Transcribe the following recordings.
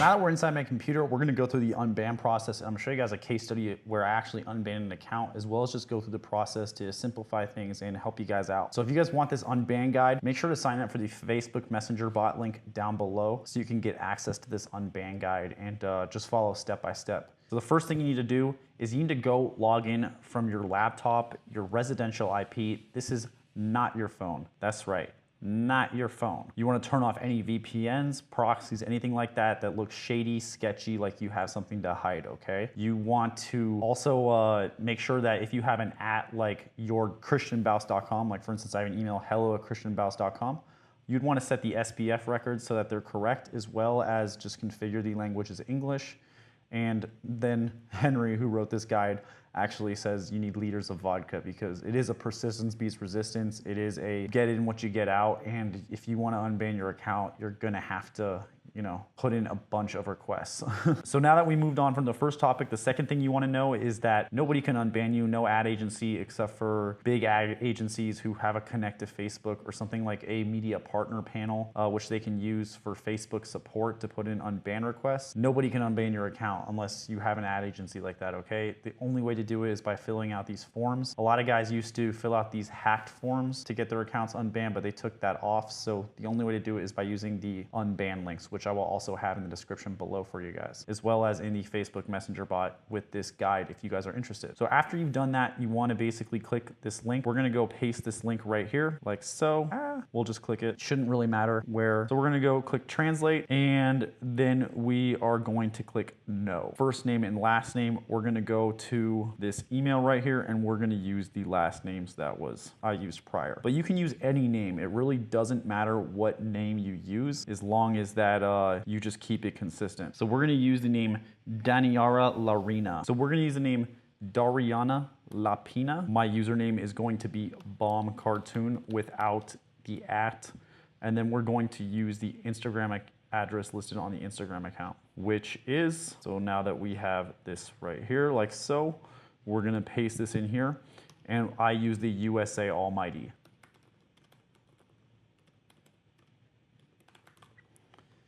now that we're inside my computer, we're gonna go through the unban process, and I'm gonna show you guys a case study where I actually unbanned an account, as well as just go through the process to simplify things and help you guys out. So if you guys want this unban guide, make sure to sign up for the Facebook Messenger bot link down below so you can get access to this unban guide and just follow step by step. So the first thing you need to do is you need to go log in from your laptop, your residential IP. This is not your phone. That's right, not your phone. You want to turn off any VPNs, proxies, anything like that that looks shady, sketchy, like you have something to hide, okay? You want to also make sure that if you have an @ like yourchristianbaus.com, like for instance, I have an email, hello@christianbaus.com, you'd want to set the SPF records so that they're correct, as well as just configure the language as English. And then Henry, who wrote this guide, actually says you need liters of vodka because it is a persistence beats resistance. It is a get in what you get out. And if you want to unban your account, you're going to have to, put in a bunch of requests. So now that we moved on from the first topic, the second thing you want to know is that nobody can unban you, no ad agency except for big ad agencies who have a connect to Facebook or something like a media partner panel, which they can use for Facebook support to put in unban requests. Nobody can unban your account unless you have an ad agency like that, okay? The only way to do it is by filling out these forms. A lot of guys used to fill out these hacked forms to get their accounts unbanned, but they took that off. So the only way to do it is by using the Unban Links, which I will also have in the description below for you guys, as well as in the Facebook Messenger bot with this guide if you guys are interested. So after you've done that, you want to basically click this link. We're going to go paste this link right here, like so. We'll just click it. Shouldn't really matter where. So we're going to go click translate, and then we are going to click no. First name and last name, we're going to go to this email right here, and we're going to use the last names that I used prior. But you can use any name. It really doesn't matter what name you use, as long as that you just keep it consistent. So we're going to use the name Daniara Larina. So we're going to use the name Dariana Lapina. My username is going to be bomb cartoon without the @ and then we're going to use the Instagram address listed on the Instagram account, which is, so now that we have this right here, like so, we're going to paste this in here, and I use the USA Almighty.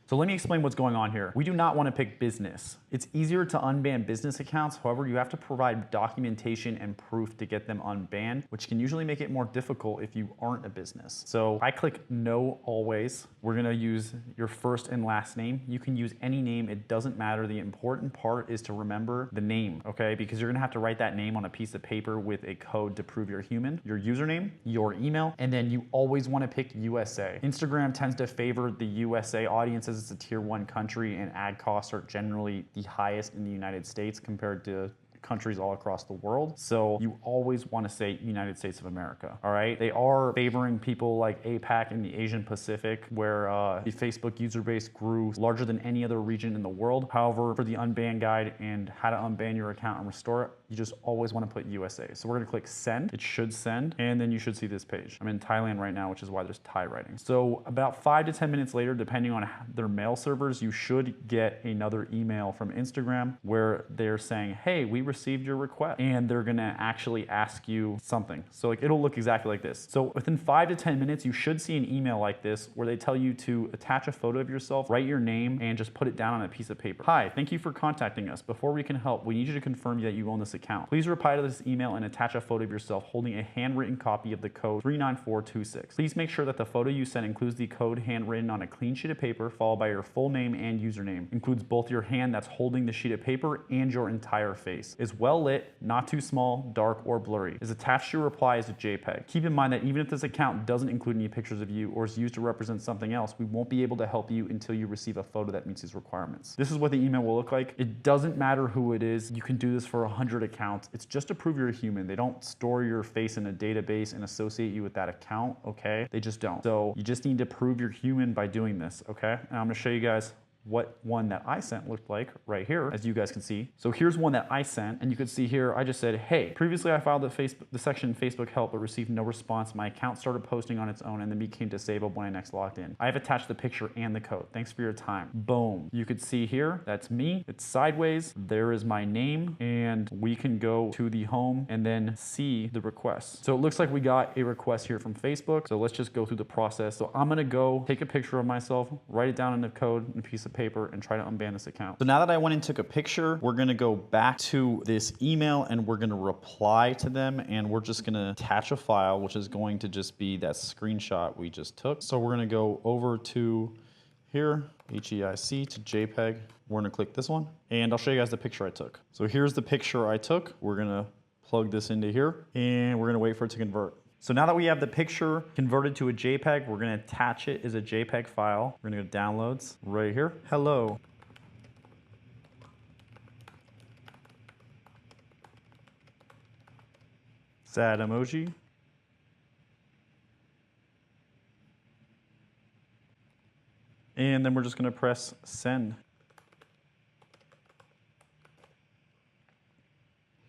So let me explain what's going on here. We do not want to pick business. It's easier to unban business accounts. However, you have to provide documentation and proof to get them unbanned, which can usually make it more difficult if you aren't a business. So I click no always. We're going to use your first and last name. You can use any name. It doesn't matter. The important part is to remember the name, okay? Because you're going to have to write that name on a piece of paper with a code to prove you're human, your username, your email, and then you always want to pick USA. Instagram tends to favor the USA audiences. It's a tier 1 country, and ad costs are generally the highest in the United States compared to countries all across the world. So you always want to say United States of America, all right? They are favoring people like APAC and the Asian Pacific, where the Facebook user base grew larger than any other region in the world. However, for the unban guide and how to unban your account and restore it, you just always want to put USA. So we're going to click send. It should send, and then you should see this page. I'm in Thailand right now, which is why there's Thai writing. So about 5 to 10 minutes later, depending on their mail servers, you should get another email from Instagram where they're saying, hey, we received your request, and they're gonna actually ask you something. So like it'll look exactly like this. So within 5 to 10 minutes, you should see an email like this where they tell you to attach a photo of yourself, write your name, and just put it down on a piece of paper. Hi, thank you for contacting us. Before we can help, we need you to confirm that you own this account. Please reply to this email and attach a photo of yourself holding a handwritten copy of the code 39426. Please make sure that the photo you send includes the code handwritten on a clean sheet of paper, followed by your full name and username. Includes both your hand that's holding the sheet of paper and your entire face. Is well lit, not too small, dark, or blurry. Is attached to your reply as a JPEG. Keep in mind that even if this account doesn't include any pictures of you or is used to represent something else, we won't be able to help you until you receive a photo that meets these requirements. This is what the email will look like. It doesn't matter who it is. You can do this for 100 accounts. It's just to prove you're a human. They don't store your face in a database and associate you with that account, okay? They just don't. So you just need to prove you're human by doing this, okay? And I'm gonna show you guys what one that I sent looked like right here, as you guys can see. So here's one that I sent, and you can see here, I just said, hey, previously I filed the section Facebook help but received no response. My account started posting on its own and then became disabled when I next logged in. I have attached the picture and the code. Thanks for your time. Boom. You could see here, that's me. It's sideways. There is my name, and we can go to the home and then see the request. So it looks like we got a request here from Facebook. So let's just go through the process. So I'm gonna go take a picture of myself, write it down in the code in a piece of paper and try to unban this account. So now that I went and took a picture, we're gonna go back to this email and we're gonna reply to them, and we're just gonna attach a file, which is going to just be that screenshot we just took. So we're gonna go over to here, HEIC to JPEG. We're gonna click this one, and I'll show you guys the picture I took. So here's the picture I took. We're gonna plug this into here, and we're gonna wait for it to convert. So now that we have the picture converted to a JPEG, we're gonna attach it as a JPEG file. We're gonna go downloads right here. Hello. Sad emoji. And then we're just gonna press send.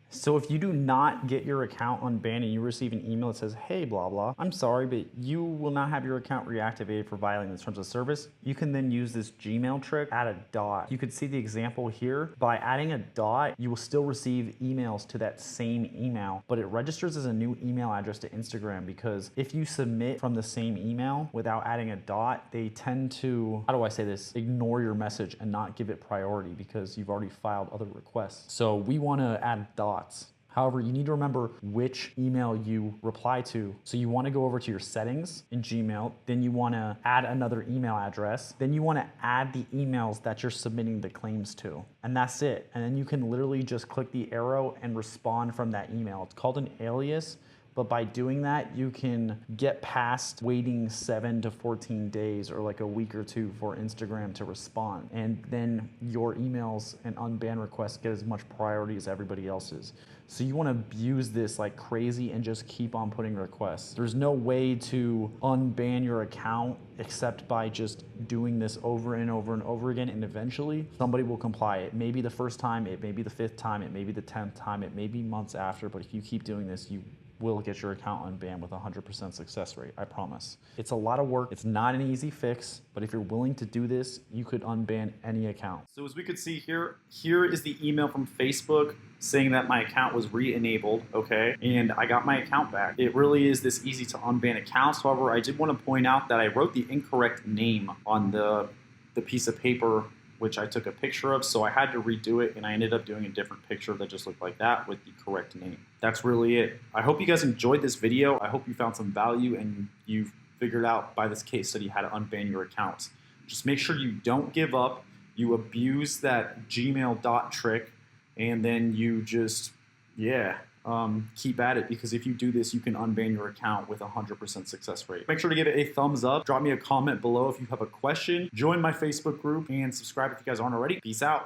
So if you do not get your account unbanned and you receive an email that says, hey, blah, blah, I'm sorry, but you will not have your account reactivated for violating the terms of service, you can then use this Gmail trick, add a dot. You could see the example here. By adding a dot, you will still receive emails to that same email, but it registers as a new email address to Instagram, because if you submit from the same email without adding a dot, they tend to, how do I say this, ignore your message and not give it priority because you've already filed other requests. So we want to add dots. However, you need to remember which email you reply to. So you want to go over to your settings in Gmail, then you want to add another email address, then you want to add the emails that you're submitting the claims to. And that's it. And then you can literally just click the arrow and respond from that email. It's called an alias. But by doing that, you can get past waiting 7 to 14 days or like a week or two for Instagram to respond. And then your emails and unban requests get as much priority as everybody else's. So you want to abuse this like crazy and just keep on putting requests. There's no way to unban your account except by just doing this over and over and over again, and eventually somebody will comply. It may be the first time, it may be the 5th time, it may be the 10th time, it may be months after, but if you keep doing this, you will get your account unbanned with a 100% success rate, I promise. It's a lot of work, it's not an easy fix, but if you're willing to do this, you could unban any account. So as we could see here, here is the email from Facebook saying that my account was re-enabled, okay? And I got my account back. It really is this easy to unban accounts. However, I did want to point out that I wrote the incorrect name on the piece of paper which I took a picture of, so I had to redo it, and I ended up doing a different picture that just looked like that with the correct name. That's really it. I hope you guys enjoyed this video. I hope you found some value and you figured out by this case study how to unban your accounts. Just make sure you don't give up, you abuse that Gmail dot trick, and then you just, keep at it, because if you do this, you can unban your account with a 100% success rate. Make sure to give it a thumbs up. Drop me a comment below if you have a question. Join my Facebook group and subscribe if you guys aren't already. Peace out.